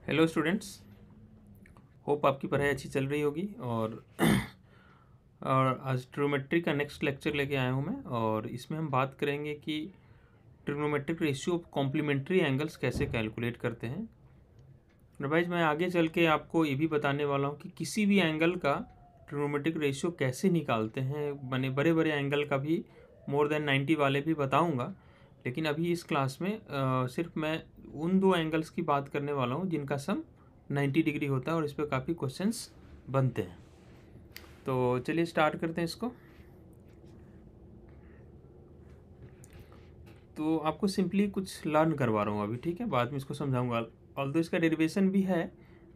Hello students, hope आपकी पढ़ाई अच्छी चल रही होगी। और आज ट्रिग्नोमेट्री का नेक्स्ट लेक्चर लेके आया हूँ मैं, और इसमें हम बात करेंगे कि trigonometric ratio of complementary angles कैसे कैलकुलेट करते हैं। अदरवाइज मैं आगे चल के आपको ये भी बताने वाला हूँ कि किसी भी एंगल का ट्रिग्नोमेट्रिक रेशियो कैसे निकालते हैं। मैंने बड़े बड़े एंगल का भी मोर देन 90 वाले भी बताऊँगा, लेकिन अभी इस क्लास में सिर्फ मैं उन दो एंगल्स की बात करने वाला हूँ जिनका सम 90 डिग्री होता है और इस पर काफ़ी क्वेश्चंस बनते हैं। तो चलिए स्टार्ट करते हैं इसको। तो आपको सिंपली कुछ लर्न करवा रहा हूँ अभी, ठीक है, बाद में इसको समझाऊंगा। ऑल्दो इसका डेरिवेशन भी है,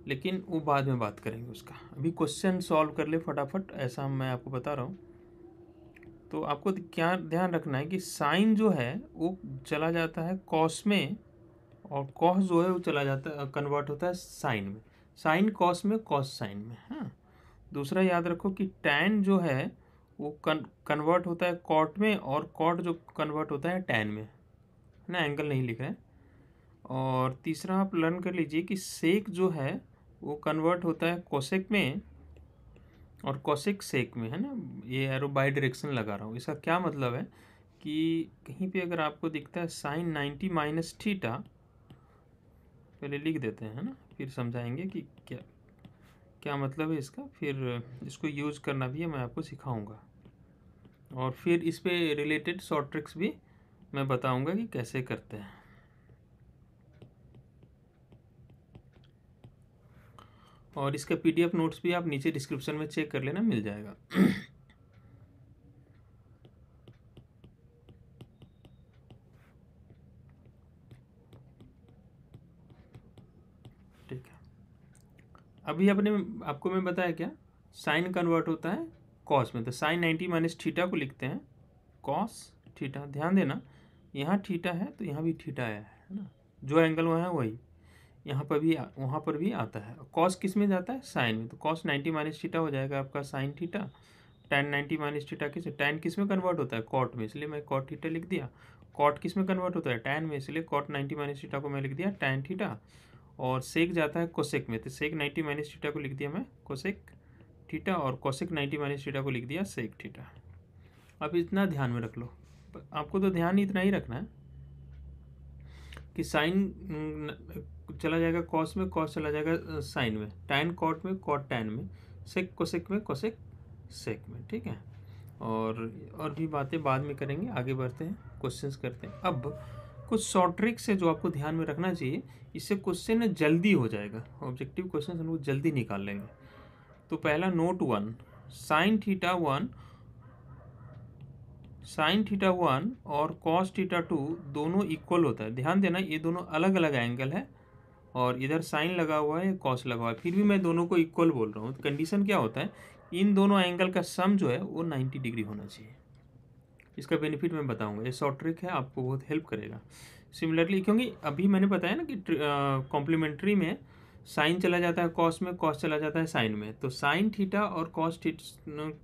लेकिन वो बाद में बात करेंगे उसका। अभी क्वेश्चन सॉल्व कर ले फटाफट, ऐसा मैं आपको बता रहा हूँ। तो आपको क्या ध्यान रखना है कि साइन जो है वो चला जाता है कॉस में, और कॉस जो है वो चला जाता है, कन्वर्ट होता है साइन में। साइन कॉस में, कॉस साइन में। हाँ, दूसरा याद रखो कि टैन जो है वो कन्वर्ट होता है कॉट में, और कॉट जो कन्वर्ट होता है टैन में, है ना, एंगल नहीं लिख रहे हैं। और तीसरा आप लर्न कर लीजिए कि सेक जो है वो कन्वर्ट होता है कोसेक में और कोसेक सेक में, है ना। ये एरो बाई डायरेक्शन लगा रहा हूँ। इसका क्या मतलब है कि कहीं पे अगर आपको दिखता है साइन 90 माइनस थीटा, पहले लिख देते हैं, है ना, फिर समझाएंगे कि क्या क्या मतलब है इसका। फिर इसको यूज़ करना भी है, मैं आपको सिखाऊंगा। और फिर इस पे रिलेटेड शॉर्ट ट्रिक्स भी मैं बताऊंगा कि कैसे करते हैं। और इसका पीडीएफ नोट्स भी आप नीचे डिस्क्रिप्शन में चेक कर लेना, मिल जाएगा। ठीक है, अभी आपको मैं बताया क्या, साइन कन्वर्ट होता है कॉस में। तो साइन 90 माइनस थीटा को लिखते हैं कॉस थीटा। ध्यान देना, यहाँ थीटा है तो यहाँ भी थीटा है ना। जो एंगल वहाँ है वही यहाँ पर भी, वहाँ पर भी आता है। कॉस किस में जाता है, साइन में। तो कॉस 90 माइनस थीटा हो जाएगा आपका sine theta. Tan 90 minus theta tan किस में कन्वर्ट होता है, कॉट में, इसलिए मैं कॉट थीटा लिख दिया। कॉट किस में कन्वर्ट होता है, टैन में, इसलिए कॉट 90 माइनस थीटा को मैं लिख दिया टैन थीटा। और सेक जाता है कोसेक में, तो सेक 90 माइनस थीटा को लिख दिया मैं कोसेक थीटा, और कोसेक 90 माइनस थीटा को लिख दिया सेक थीटा। अब इतना ध्यान में रख लो, आपको तो ध्यान इतना ही रखना है कि साइन चला जाएगा कॉस में, कॉस चला जाएगा साइन में, टैन कॉट में, कॉट टैन में, सेक कोसेक में, कोसेक सेक में। ठीक है, और भी बातें बाद में करेंगे। आगे बढ़ते हैं, क्वेश्चंस करते हैं। अब कुछ शॉर्ट ट्रिक्स है जो आपको ध्यान में रखना चाहिए, इससे क्वेश्चन जल्दी हो जाएगा। ऑब्जेक्टिव क्वेश्चन हम लोग जल्दी निकाल लेंगे। तो पहला note 1, sign theta 1, sign theta 1 और कॉस थीटा 2 दोनों इक्वल होता है। ध्यान देना, ये दोनों अलग अलग एंगल है, और इधर साइन लगा हुआ है, कॉस लगा हुआ है, फिर भी मैं दोनों को इक्वल बोल रहा हूँ। तो कंडीशन क्या होता है, इन दोनों एंगल का सम जो है वो 90 डिग्री होना चाहिए। इसका बेनिफिट मैं बताऊंगा, ये शॉर्ट ट्रिक है, आपको बहुत हेल्प करेगा। सिमिलरली, क्योंकि अभी मैंने बताया ना कि कॉम्प्लीमेंट्री में साइन चला जाता है कॉस में, कॉस चला जाता है साइन में। तो साइन थीटा और कॉस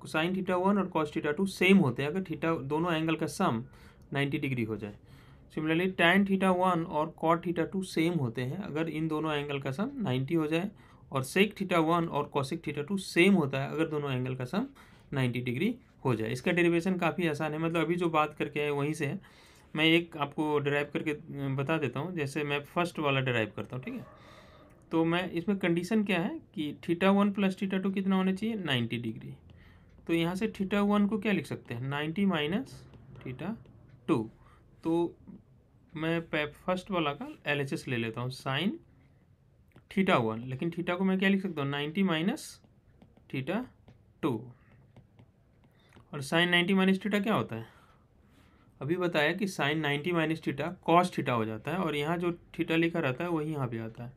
साइन थीटा 1 और कॉस थीटा 2 सेम होते हैं अगर थीटा दोनों एंगल का सम 90 डिग्री हो जाए। सिमिलरली टैन थीटा 1 और कॉट थीटा 2 सेम होते हैं अगर इन दोनों एंगल का सम 90 हो जाए। और सेक थीटा 1 और कॉसिक थीटा 2 सेम होता है अगर दोनों एंगल का सम 90 डिग्री हो जाए। इसका डेरिवेशन काफ़ी आसान है, मतलब अभी जो बात करके आए वहीं से है। मैं एक आपको डिराइव करके बता देता हूँ। जैसे मैं फर्स्ट वाला डिराइव करता हूँ, ठीक है। तो मैं इसमें कंडीशन क्या है कि थीटा 1 प्लस थीटा 2 कितना होना चाहिए, 90 डिग्री। तो यहाँ से थीटा 1 को क्या लिख सकते हैं, 90 माइनस थीटा 2। तो मैं फर्स्ट वाला का LHS ले लेता हूँ, साइन थीटा 1, लेकिन थीटा को मैं क्या लिख सकता हूँ, 90 माइनस थीटा 2। और साइन 90 माइनस थीटा क्या होता है, अभी बताया कि sine 90 minus theta cos theta हो जाता है, और यहाँ जो थीटा लिखा रहता है वही यहाँ पे आता है।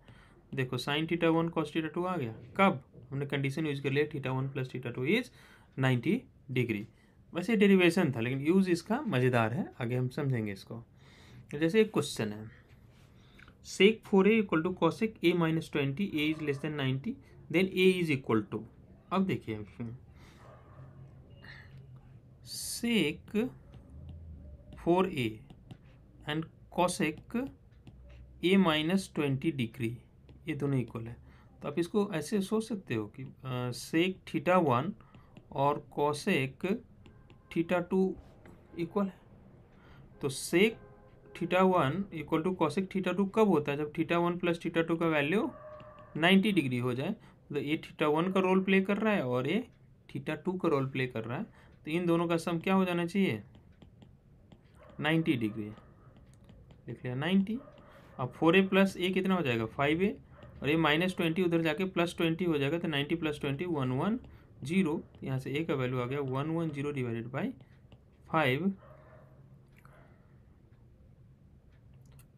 देखो साइन थीटा 1 कॉस थीटा 2 आ गया। कब, हमने कंडीशन यूज कर लिया theta 1 plus theta 2 is 90 degree. वैसे डेरिवेशन था, लेकिन यूज इसका मज़ेदार है, आगे हम समझेंगे इसको। जैसे एक क्वेश्चन है, sec 4a equal to cosec a minus 20, a is less than 90, then a is equal to. अब देखिए, sec 4a and cosec a minus 20 degree ये दोनों इक्वल है। तो आप इसको ऐसे सोच सकते हो कि सेक थीटा 1 और कॉसेक थीटा 2 इक्वल है। तो sec theta 1 equal to cosec theta 2 कब होता है? जब थीटा 1 प्लस थीटा 2 का वैल्यू 90 डिग्री हो जाए। तो ये थीटा 1 का रोल प्ले कर रहा है और ये थीटा 2 का रोल प्ले कर रहा है। तो इन दोनों का सम क्या हो जाना चाहिए? 90 डिग्री। लिख लिया 90। अब 4a प्लस ए कितना हो जाएगा? 5a, और ये -20 उधर जाके +20 हो जाएगा। तो 90 + 20 110। यहाँ से a का वैल्यू आ गया 110 डिवाइडेड बाई 5,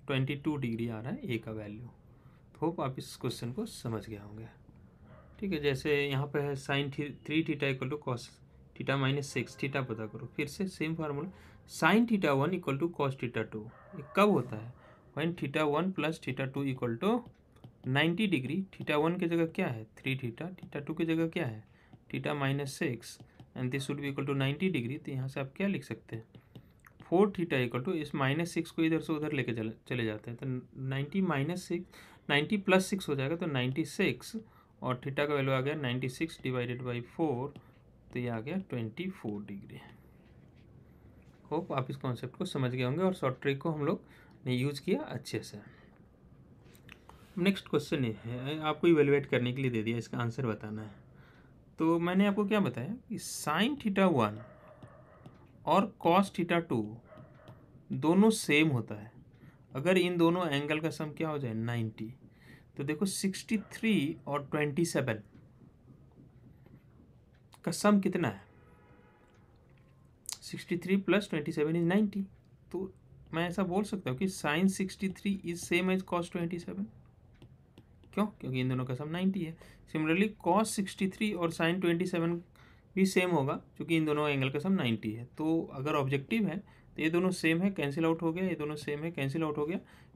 22 डिग्री आ रहा है a का वैल्यू। होप आप इस क्वेश्चन को समझ गए होंगे। ठीक है, जैसे यहाँ पे है sine 3 theta equal to cos theta -6 theta पता करो। फिर से same formula, sine theta 1 equal to cos theta 2। ये कब होता है? When theta 1 plus theta 2 equal to 90 degree. Theta 1 की जगह क्या है? 3 थीटा। थीटा 2 की जगह क्या है? Theta -6, and this should be equal to 90 degree. तो यहाँ से आप क्या लिख सकते हैं? 4 थीटा इक्वल टू, इस -6 को इधर से उधर लेके चले जाते हैं। तो 90 + 6 हो जाएगा, तो 96, और थीटा का वैल्यू आ गया 96 डिवाइडेड बाई 4। तो ये आ गया 24 डिग्री। होप आप इस कॉन्सेप्ट को समझ गए होंगे और शॉर्ट ट्रिक को हम लोग ने यूज़ किया अच्छे से। नेक्स्ट क्वेश्चन ये है, आपको इवेलुएट करने के लिए दे दिया, इसका आंसर बताना है। तो मैंने आपको क्या बताया कि साइन थीटा 1 और कॉस थीटा 2 दोनों सेम होता है अगर इन दोनों एंगल का सम क्या हो जाए? 90। तो देखो 63 और 27 का सम कितना है? 63 + 27 इज 90। तो मैं ऐसा बोल सकता हूँ कि sine 63 is same as cos 27। क्यों? क्योंकि इन दोनों का सम 90 है। सिमिलरली कॉस 63 और साइन 27 भी सेम होगा क्योंकि इन दोनों एंगल का सम 90 है। तो अगर ऑब्जेक्टिव है तो ये दोनों सेम है, कैंसिल आउट हो गया। ये दोनों सेम है, कैंसिल आउट हो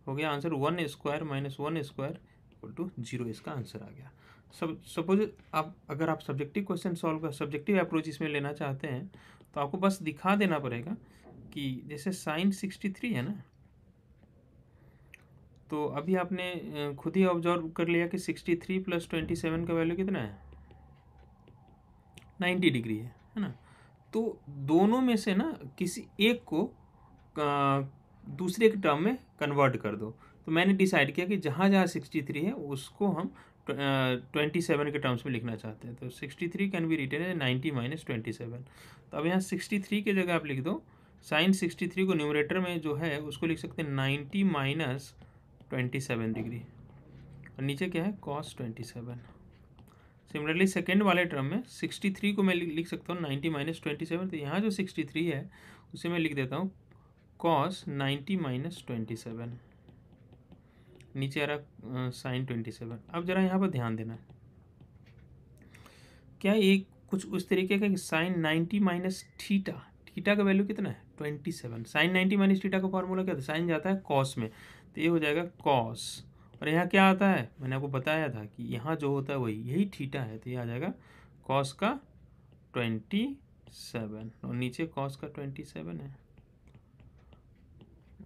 गया आंसर 1² - 1² इक्वल टू 0। इसका आंसर आ गया। सपोज आप अगर आप सब्जेक्टिव क्वेश्चन सॉल्व कर, सब्जेक्टिव अप्रोच इसमें लेना चाहते हैं तो आपको बस दिखा देना पड़ेगा कि जैसे साइन 63 है ना, तो अभी आपने खुद ही ऑब्जर्व कर लिया कि 63 + 27 का वैल्यू कितना है? 90 डिग्री है ना। तो दोनों में से ना किसी एक को दूसरे के टर्म में कन्वर्ट कर दो। तो मैंने डिसाइड किया कि जहाँ जहाँ 63 है उसको हम 27 के टर्म्स में लिखना चाहते हैं। तो 63 कैन बी रिटन एज 90 - 27। तो अब यहाँ 63 की जगह आप लिख दो साइन 63 को न्यूमरेटर में जो है उसको लिख सकते हैं 90 - 27 डिग्री, और नीचे क्या है? कॉस 27। सिमिलरली सेकेंड वाले टर्म में 63 को मैं लिख सकता हूँ 90 - 27। तो यहाँ जो 63 है उसे मैं लिख देता हूँ कॉस 90 - 27। नीचे आ रहा साइन 27। अब जरा यहाँ पर ध्यान देना, क्या ये कुछ उस तरीके का कि साइन 90 माइनस थीटा, थीटा का वैल्यू कितना है? 27। साइन 90 - थीटा का फॉर्मूला क्या था? साइन जाता है कॉस में, तो ये हो जाएगा कॉस, और यहाँ क्या आता है? मैंने आपको बताया था कि यहाँ जो होता है वही यही थीटा है। तो ये आ जाएगा कॉस का 27, और नीचे कॉस का 27 है,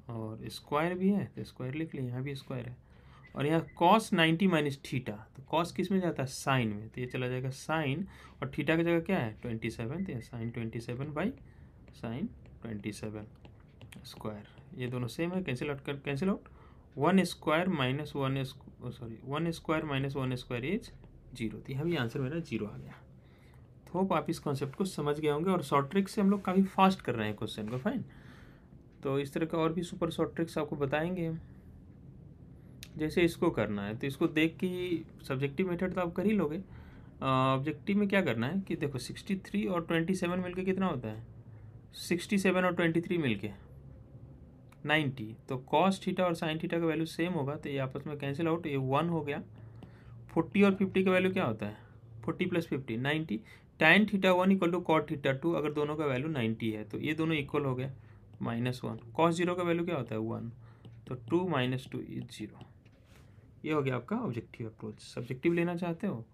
और स्क्वायर भी है तो स्क्वायर लिख लिया, यहाँ भी स्क्वायर है। और यहाँ कॉस 90 - थीटा, तो कॉस किस में जाता है? साइन में, तो ये चला जाएगा साइन, और थीटा की जगह क्या है? 27। तो साइन 27 बाई साइन 27 स्क्वायर। ये दोनों सेम है, कैंसिल आउट कर, कैंसिल आउट। 1² - 1 sorry 1² - 1² is 0। तो यहाँ भी आंसर मेरा 0 आ गया। तो होप आप इस कॉन्सेप्ट को समझ गए होंगे, और शॉर्ट ट्रिक से हम लोग काफ़ी फास्ट कर रहे हैं क्वेश्चन को। फाइन, तो इस तरह का और भी सुपर शॉर्ट ट्रिक्स आपको बताएंगे हम। जैसे इसको करना है तो इसको देख के ही सब्जेक्टिव मेथड तो आप कर ही लोगे। ऑब्जेक्टिव में क्या करना है कि देखो 63 और 27 मिलके कितना होता है? 67 और 23 मिलके 90। तो कॉस थीटा और साइन थीटा का वैल्यू सेम होगा, तो ये आपस में कैंसिल आउट, ये 1 हो गया। 40 और 50 का वैल्यू क्या होता है? 40 + 50 90। tan theta 1 equal to cot theta 2, अगर दोनों का वैल्यू 90 है तो ये दोनों इक्वल हो गया, -1। कॉस 0 का वैल्यू क्या होता है? 1। तो 2 - 2 इज 0। ये हो गया आपका ऑब्जेक्टिव अप्रोच। सब्जेक्टिव लेना चाहते हो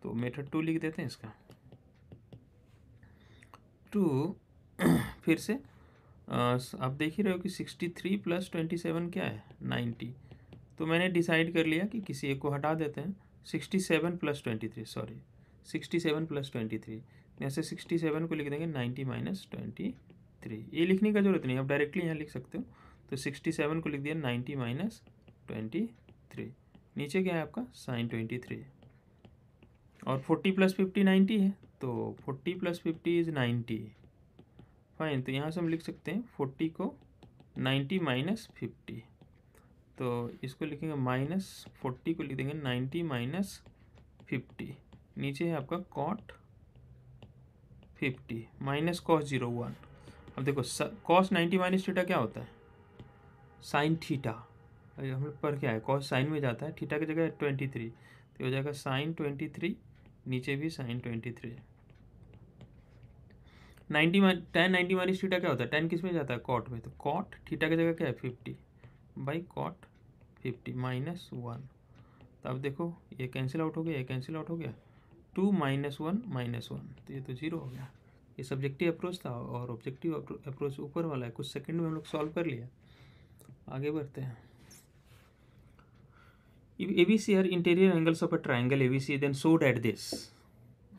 तो मेथड 2 लिख देते हैं इसका। 2 फिर से आप देख ही रहे हो कि 63 + 27 क्या है? 90। तो मैंने डिसाइड कर लिया कि किसी एक को हटा देते हैं। 67 + 23, सॉरी 67 + 23, ऐसे 67 को लिख देंगे 90 - 23। ये लिखने का जरूरत नहीं, आप डायरेक्टली यहाँ लिख सकते हो। तो 67 को लिख दिया 90 - 23। नीचे क्या है आपका sin 23, और 40 + 50 90 है, तो 40 + 50 इज 90। फाइन, तो यहाँ से हम लिख सकते हैं 40 को 90 - 50, तो इसको लिखेंगे -40 को लिख देंगे 90 - 50। नीचे है आपका cot 50 माइनस cos 0 1। अब देखो cos 90 - थीटा क्या होता है, sin थीटा। हम लोग पर क्या है, cos साइन में जाता है, थीटा की जगह 23, तो हो जाएगा sin 23, नीचे भी sin 23। tan 90 - थीटा क्या होता है, tan किस में जाता है, cot में, तो cot थीटा की जगह क्या है 50 बाई cot 50 -1। तो अब देखो ये कैंसिल आउट हो गया, ये कैंसिल आउट हो गया, 2 - 1 -1, तो ये तो 0 हो गया। ये सब्जेक्टिव अप्रोच था, और ऑब्जेक्टिव अप्रोच ऊपर वाला है। कुछ सेकंड में हम लोग सॉल्व कर लिया। आगे बढ़ते हैं। ABC are interior angles of a triangle ABC, then so that this.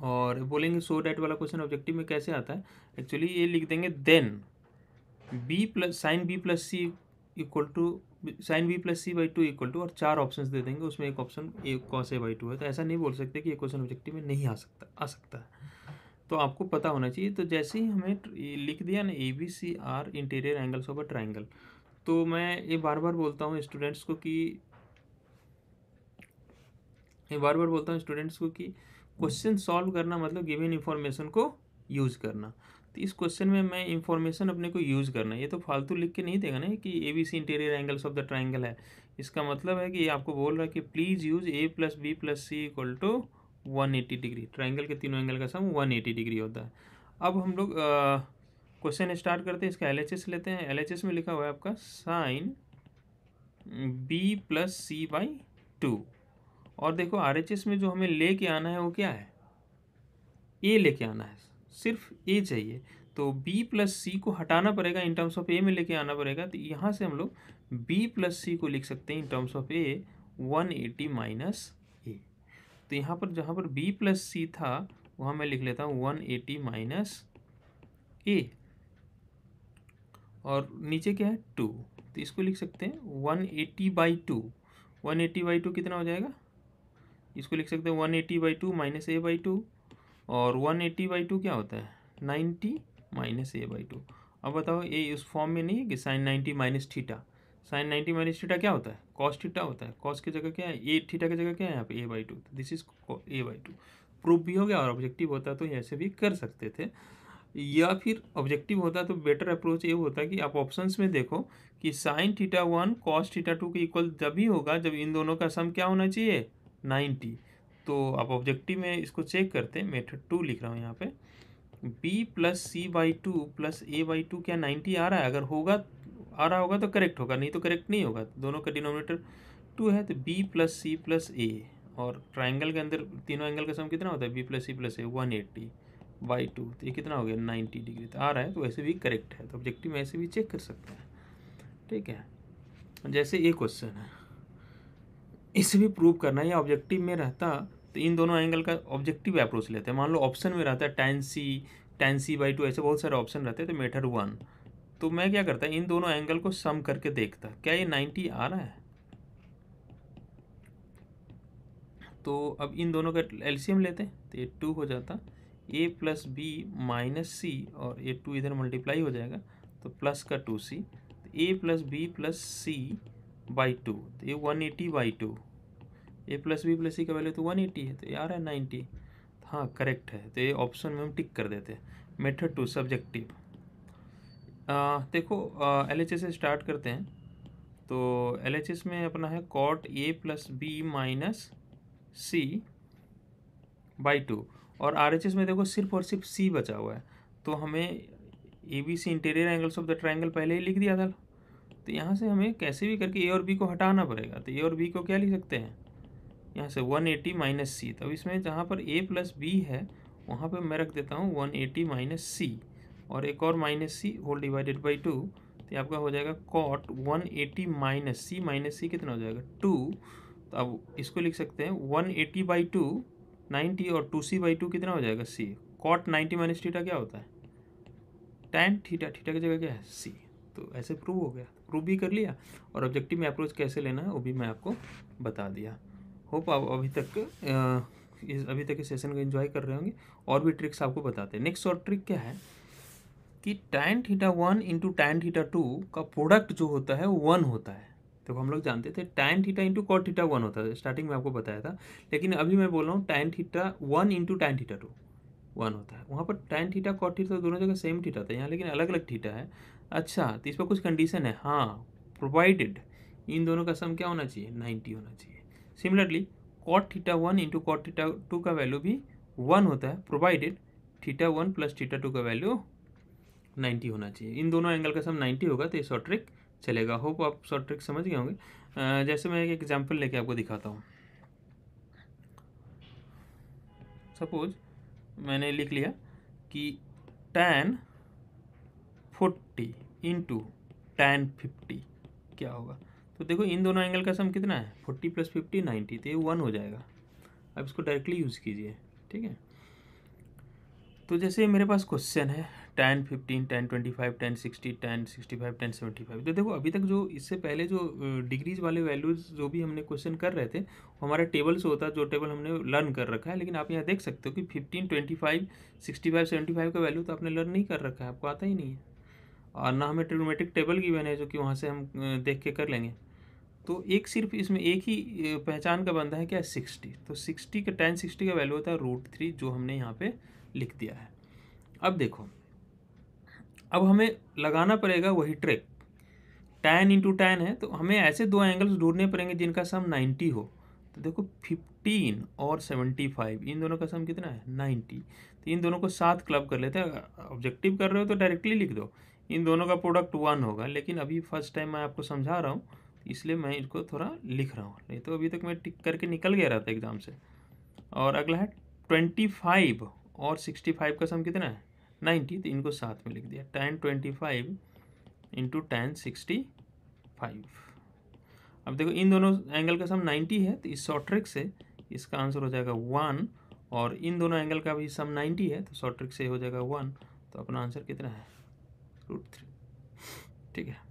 और बोलेंगे सो डैट वाला क्वेश्चन ऑब्जेक्टिव में कैसे आता है, एक्चुअली ये लिख देंगे then sin B + C equal to sin B + C/2 equal to, और 4 ऑप्शंस दे देंगे, उसमें एक ऑप्शन cos A/2 है। तो ऐसा नहीं बोल सकते कि ये क्वेश्चन ऑब्जेक्टिव में नहीं आ सकता है, तो आपको पता होना चाहिए। तो जैसे ही हमें लिख दिया ना ABC are interior angles of a triangle, तो मैं ये बार बार बोलता हूँ स्टूडेंट्स को कि क्वेश्चन सॉल्व करना मतलब गिवन इंफॉर्मेशन को यूज़ करना। तो इस क्वेश्चन में मैं इंफॉर्मेशन अपने को यूज़ करना है, ये तो फालतू लिख के नहीं देगा ना कि ABC interior angles of the triangle है। इसका मतलब है कि ये आपको बोल रहा है कि please use A + B + C equal to 180 degree. Triangle के तीनों एंगल का सम 180 डिग्री होता है। अब हम लोग क्वेश्चन स्टार्ट करते हैं। इसका LHS लेते हैं। LHS में लिखा हुआ है आपका sin B + C/2, और देखो RHS में जो हमें लेके आना है वो क्या है, A लेके आना है, सिर्फ A चाहिए। तो B + C को हटाना पड़ेगा, इन टर्म्स ऑफ A में लेके आना पड़ेगा। तो यहाँ से हम लोग B + C को लिख सकते हैं in terms of A 180 - A। तो यहाँ पर जहाँ पर B + C था वहाँ मैं लिख लेता हूँ 180 - A, और नीचे क्या है 2, तो इसको लिख सकते हैं 180/2। 180/2 कितना हो जाएगा, इसको लिख सकते हैं 180/2 - A/2, और 180/2 क्या होता है 90 - A/2। अब बताओ ये इस फॉर्म में नहीं है कि sin 90 - थीटा। sin 90 - थीटा क्या होता है, cos थीटा होता है। cos की जगह क्या है, ए थीटा की जगह क्या है यहाँ पे A/2, this is A/2। Proof भी हो गया, और ऑब्जेक्टिव होता तो ऐसे भी कर सकते थे, या फिर ऑब्जेक्टिव होता तो बेटर अप्रोच ये होता कि आप ऑप्शंस में देखो कि sin थीटा 1 cos थीटा 2 के इक्वल जब ही होगा जब इन दोनों का सम क्या होना चाहिए 90। तो आप ऑब्जेक्टिव में इसको चेक करते हैं। मेथड 2 लिख रहा हूँ यहाँ पे, B + C/2 + A/2 क्या 90 आ रहा है, अगर आ रहा होगा तो करेक्ट होगा, नहीं तो करेक्ट नहीं होगा। दोनों का डिनोमिनेटर 2 है, तो B + C + A, और ट्राइंगल के अंदर तीनों एंगल का सम कितना होता है B + C + A 180/2, तो ये कितना हो गया 90 डिग्री। तो आ रहा है, तो वैसे भी करेक्ट है। तो ऑब्जेक्टिव में ऐसे भी चेक कर सकते हैं, ठीक है। जैसे ये क्वेश्चन है, इसे भी प्रूव करना है, या ऑब्जेक्टिव में रहता तो इन दोनों एंगल का ऑब्जेक्टिव अप्रोच लेते हैं। मान लो ऑप्शन में रहता है tan C/2, ऐसे बहुत सारे ऑप्शन रहते हैं। तो मेथड 1, तो मैं क्या करता इन दोनों एंगल को सम करके देखता क्या ये 90 आ रहा है। तो अब इन दोनों का LCM लेते हैं, तो ये 2 हो जाता, A + B - C, और ये 2 इधर मल्टीप्लाई हो जाएगा, तो प्लस का 2C, तो A + B + C/2, तो ये 180/2। A + B + C का वैल्यू तो 180 है, तो ये आ रहा है 90। हाँ करेक्ट है, तो ये ऑप्शन में हम टिक कर देते हैं। Method 2 subjective. देखो LHS से स्टार्ट करते हैं। तो LHS में अपना है cot A + B - C/2, और RHS में देखो सिर्फ और सिर्फ C बचा हुआ है। तो हमें ABC interior angles of the triangle पहले ही लिख दिया था, तो यहाँ से हमें कैसे भी करके A और B को हटाना पड़ेगा। तो A और B को क्या लिख सकते हैं यहाँ से 180 - C। तो इसमें जहाँ पर A + B है वहाँ पर मैं रख देता हूँ 180 - C, और एक और -C होल डिवाइडेड बाई 2, तो ये आपका हो जाएगा कॉट 180 माइनस सी कितना हो जाएगा 2। तो अब इसको लिख सकते हैं 180/2 90 और 2c/2 कितना हो जाएगा सी। कॉट 90 माइनस थीटा क्या होता है tan थीटा, थीटा की जगह क्या है सी। तो ऐसे प्रूव हो गया, प्रूव भी कर लिया और ऑब्जेक्टिव में अप्रोच कैसे लेना है वो भी मैं आपको बता दिया। होप आप अभी तक इस सेशन को एंजॉय कर रहे होंगे। और भी ट्रिक्स आपको बताते हैं। नेक्स्ट और ट्रिक क्या है कि tan theta 1 into tan theta 2 का प्रोडक्ट जो होता है वो 1 होता है। तो हम लोग जानते थे tan theta into cot theta 1 होता है, स्टार्टिंग में आपको बताया था। लेकिन अभी मैं बोल रहा हूँ tan theta 1 into tan theta 2 1 होता है। वहाँ पर tan थीटा कॉट थीटा दोनों जगह सेम थीटा था, यहाँ लेकिन अलग अलग थीटा है। अच्छा, तो इस पर कुछ कंडीशन है। हाँ, प्रोवाइडेड इन दोनों का सम क्या होना चाहिए 90 होना चाहिए। Similarly cot theta 1 into cot theta 2 का वैल्यू भी 1 होता है, प्रोवाइडेड थीटा 1 प्लस थीटा 2 का वैल्यू 90 होना चाहिए। इन दोनों एंगल का सम 90 होगा तो ये शॉर्ट ट्रिक चलेगा। होप आप शॉर्ट ट्रिक समझ गए होंगे। जैसे मैं एक एग्जांपल लेके आपको दिखाता हूँ। सपोज मैंने लिख लिया कि tan 40 इंटू tan 50 क्या होगा। तो देखो इन दोनों एंगल का सम कितना है 40 प्लस 50 90, तो ये 1 हो जाएगा। अब इसको डायरेक्टली यूज़ कीजिए, ठीक है। तो जैसे मेरे पास क्वेश्चन है tan 15 tan 25 tan 60 tan 65 tan 75। तो देखो अभी तक जो इससे पहले जो डिग्रीज वाले वैल्यूज़ जो भी हमने क्वेश्चन कर रहे थे वो हमारे टेबल से होता है, जो टेबल हमने लर्न कर रखा है। लेकिन आप यहाँ देख सकते हो कि 15 25 65 75 का वैल्यू तो आपने लर्न नहीं कर रखा है, आपको आता ही नहीं है। और ना हमें ट्रिग्नोमेट्रिक टेबल गिवन है जो कि वहाँ से हम देख के कर लेंगे। तो एक सिर्फ इसमें एक ही पहचान का बंदा है क्या 60। तो 60 का tan 60 का वैल्यू होता है √3, जो हमने यहाँ पे लिख दिया है। अब देखो, अब हमें लगाना पड़ेगा वही ट्रिक। tan इंटू टैन है तो हमें ऐसे दो एंगल्स ढूंढने पड़ेंगे जिनका सम 90 हो। तो देखो 15 और 75 इन दोनों का सम कितना है 90। तो इन दोनों को साथ क्लब कर लेते हैं। ऑब्जेक्टिव कर रहे हो तो डायरेक्टली लिख दो, इन दोनों का प्रोडक्ट 1 होगा। लेकिन अभी फर्स्ट टाइम मैं आपको समझा रहा हूँ इसलिए मैं इनको थोड़ा लिख रहा हूँ, नहीं तो अभी तक मैं टिक करके निकल गया रहता एग्जाम से। और अगला है 25 और 65 का सम कितना है 90, तो इनको साथ में लिख दिया tan 25 इंटू tan 65। अब देखो इन दोनों एंगल का सम 90 है, तो इस शॉर्ट ट्रिक से इसका आंसर हो जाएगा 1। और इन दोनों एंगल का भी सम 90 है, तो शॉर्ट ट्रिक से हो जाएगा 1। तो अपना आंसर कितना है √3, ठीक है।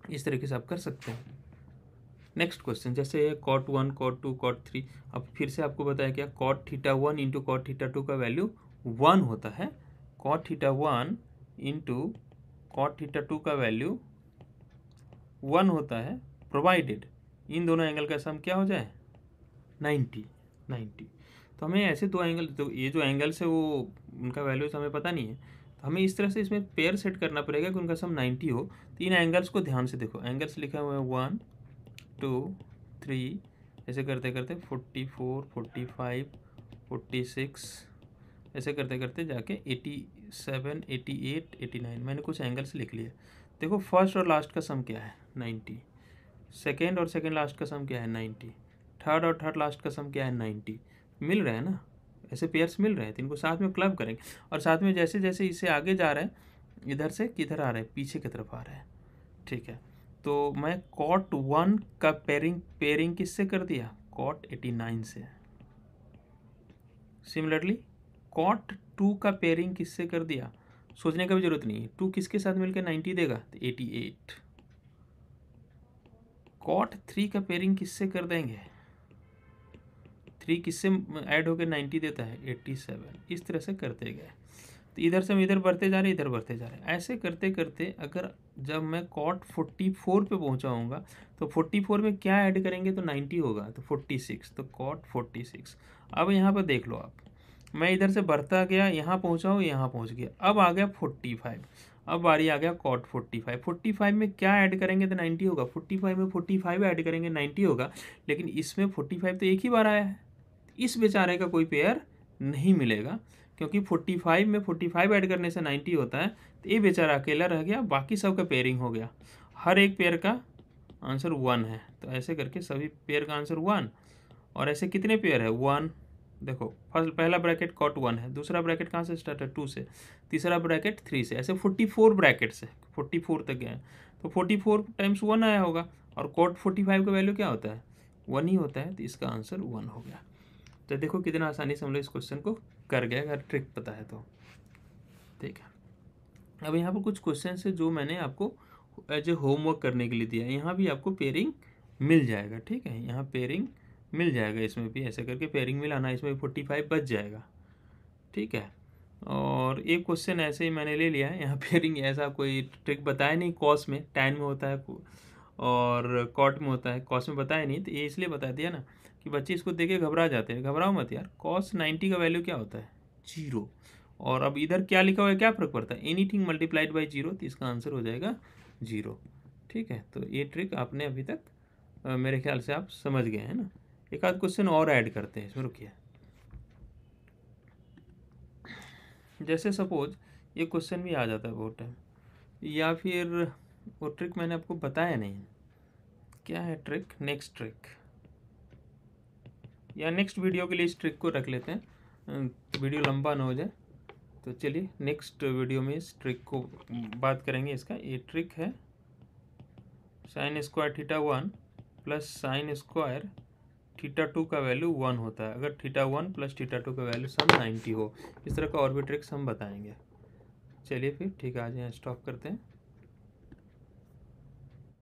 इस तरीके से आप कर सकते हैं। नेक्स्ट क्वेश्चन जैसे cot 1 cot 2 cot 3। अब फिर से आपको बताया क्या cot theta 1 into cot theta 2 का वैल्यू 1 होता है। cot theta 1 into cot theta 2 का वैल्यू 1 होता है, प्रोवाइडेड इन दोनों एंगल का सम क्या हो जाए 90। तो हमें ऐसे दो एंगल, तो ये जो एंगल्स है वो उनका वैल्यूज हमें पता नहीं है, तो हमें इस तरह से इसमें पेयर सेट करना पड़ेगा कि उनका सम 90 हो। तो इन एंगल्स को ध्यान से देखो, एंगल्स लिखा हुआ है 1 2 3, ऐसे करते करते 44 45 46, ऐसे करते करते जाके 87 88 89 मैंने कुछ एंगल्स लिख लिए। देखो फर्स्ट और लास्ट का सम क्या है 90, सेकेंड और सेकेंड लास्ट का सम क्या है 90, थर्ड और थर्ड लास्ट का सम क्या है 90। मिल रहा है ना, ऐसे पेयर्स मिल रहे हैं, तो इनको साथ में क्लब करेंगे। और साथ में जैसे जैसे इससे आगे जा रहा है इधर से किधर आ रहा है पीछे की तरफ आ रहा है, ठीक है। तो मैं cot 1 का पेयरिंग किससे कर दिया cot 89 से। सिमिलरली cot 2 का पेयरिंग किससे कर दिया, सोचने का भी जरूरत नहीं है। 2 किसके साथ मिलकर 90 देगा तो 88। cot 3 का पेयरिंग किससे कर देंगे, 3 किससे ऐड होकर 90 देता है 87। इस तरह से करते गए, तो इधर से हम इधर बढ़ते जा रहे हैं, इधर बढ़ते जा रहे हैं। ऐसे करते करते अगर जब मैं cot 44 पे पहुंचाऊंगा तो 44 में क्या ऐड करेंगे तो 90 होगा, तो 46, तो cot 46। अब यहाँ पर देख लो आप, मैं इधर से बढ़ता गया, यहाँ पहुँचा हूँ, यहाँ पहुँच गया, अब आ गया 45। अब बारी आ गया cot 45। 45 में क्या ऐड करेंगे तो 90 होगा, 45 में 45 ऐड करेंगे 90 होगा। लेकिन इसमें 45 तो एक ही बार आया है, इस बेचारे का कोई पेयर नहीं मिलेगा, क्योंकि 45 में 45 ऐड करने से 90 होता है। तो ये बेचारा अकेला रह गया, बाकी सब का पेयरिंग हो गया। हर एक पेयर का आंसर 1 है, तो ऐसे करके सभी पेयर का आंसर 1। और ऐसे कितने पेयर है 1 देखो फर्स्ट पहला ब्रैकेट कॉट 1 है, दूसरा ब्रैकेट कहाँ से स्टार्ट है 2 से, तीसरा ब्रैकेट 3 से, ऐसे 44 ब्रैकेट्स है, 44 तक गए हैं। तो 44 टाइम्स 1 आया होगा, और कॉट 45 का वैल्यू क्या होता है 1 ही होता है, तो इसका आंसर 1 हो गया। तो देखो कितना आसानी से हम लोग इस क्वेश्चन को कर गए अगर ट्रिक पता है तो। ठीक है, अब यहाँ पर कुछ क्वेश्चन है जो मैंने आपको एज ए होमवर्क करने के लिए दिया है। यहाँ भी आपको पेयरिंग मिल जाएगा, ठीक है, यहाँ पेयरिंग मिल जाएगा, इसमें भी ऐसे करके पेयरिंग मिलाना, इसमें 45 बच जाएगा, ठीक है। और एक क्वेश्चन ऐसे ही मैंने ले लिया है, यहाँ पेयरिंग ऐसा कोई ट्रिक बताया नहीं, कॉस में टैन में होता है और कॉट में होता है, कॉस में बताया नहीं, तो ये इसलिए बता दिया ना कि बच्चे इसको देख के घबरा जाते हैं। घबराओ मत यार, कॉस 90 का वैल्यू क्या होता है 0, और अब इधर क्या लिखा हुआ है क्या फ़र्क पड़ता है, एनीथिंग मल्टीप्लाइड बाई 0, तो इसका आंसर हो जाएगा 0। ठीक है, तो ये ट्रिक आपने अभी तक मेरे ख्याल से आप समझ गए हैं ना। एक आध क्वेश्चन और ऐड करते हैं इसमें, रुकिए। जैसे सपोज ये क्वेश्चन भी आ जाता है बहुत टाइम, या फिर वो ट्रिक मैंने आपको बताया नहीं, क्या है ट्रिक, नेक्स्ट ट्रिक, या नेक्स्ट वीडियो के लिए इस ट्रिक को रख लेते हैं, वीडियो लंबा ना हो जाए। तो चलिए नेक्स्ट वीडियो में इस ट्रिक को बात करेंगे। इसका ये ट्रिक है sine square theta 1 plus sine square theta 2 का वैल्यू 1 होता है अगर थीटा 1 प्लस थीटा 2 का वैल्यू सम 90 हो। इस तरह का और भी ट्रिक्स हम बताएंगे। चलिए फिर ठीक है, आज यहाँ स्टॉप करते हैं।